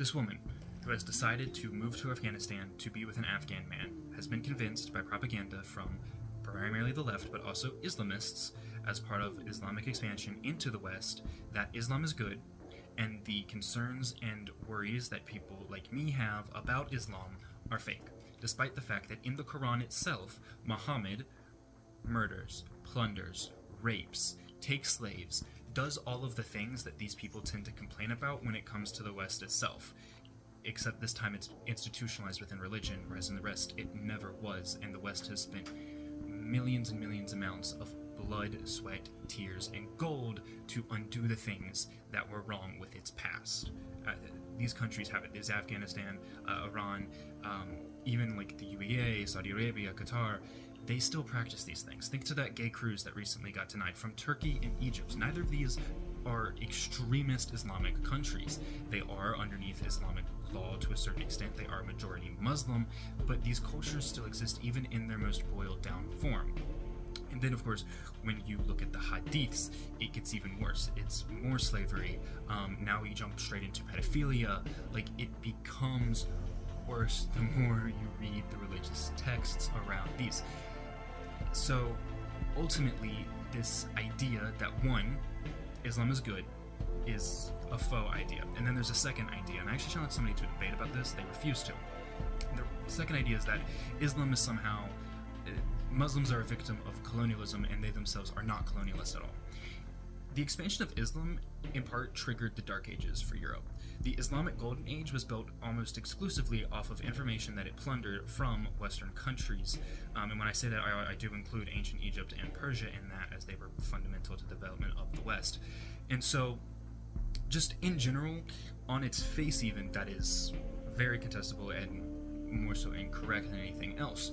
This woman, who has decided to move to Afghanistan to be with an Afghan man, has been convinced by propaganda from primarily the left, but also Islamists, as part of Islamic expansion into the West, that Islam is good, and the concerns and worries that people like me have about Islam are fake, despite the fact that in the Quran itself, Muhammad murders, plunders, rapes, takes slaves, does all of the things that these people tend to complain about when it comes to the West itself. Except this time it's institutionalized within religion, whereas in the rest it never was, and the West has spent millions and millions amounts of blood, sweat, tears, and gold to undo the things that were wrong with its past. These countries have it. There's Afghanistan, Iran, even like the UEA, Saudi Arabia, Qatar. They still practice these things. Think to that gay cruise that recently got denied from Turkey and Egypt. Neither of these are extremist Islamic countries. They are underneath Islamic law to a certain extent. They are majority Muslim, but these cultures still exist even in their most boiled down form. And then, of course, when you look at the hadiths, it gets even worse. It's more slavery. Now we jump straight into pedophilia. Like, it becomes worse the more you read the religious texts around these. So, ultimately, this idea that, one, Islam is good, is a faux idea. And then there's a second idea, and I actually challenged somebody to debate about this. They refused to. The second idea is that Islam is somehow... Muslims are a victim of colonialism, and they themselves are not colonialists at all. The expansion of Islam, in part, triggered the Dark Ages for Europe. The Islamic Golden Age was built almost exclusively off of information that it plundered from Western countries. And when I say that, I do include ancient Egypt and Persia in that, as they were fundamental to the development of the West. And so, just in general, on its face even, that is very contestable and more so incorrect than anything else.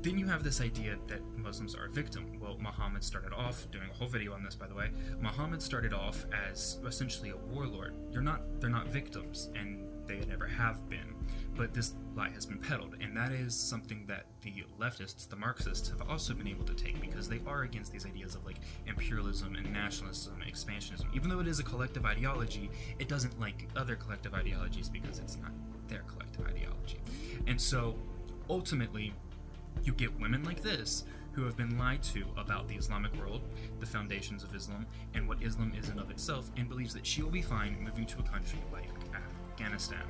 Then you have this idea that Muslims are a victim. Well, Muhammad started off, doing a whole video on this, by the way, Muhammad started off as essentially a warlord. They're not victims, and they never have been. But this lie has been peddled, and that is something that the leftists, the Marxists, have also been able to take, because they are against these ideas of like imperialism and nationalism and expansionism. Even though it is a collective ideology, it doesn't like other collective ideologies because it's not their collective ideology. And so, ultimately, you get women like this who have been lied to about the Islamic world, the foundations of Islam, and what Islam is in of itself, and believes that she will be fine moving to a country like Afghanistan.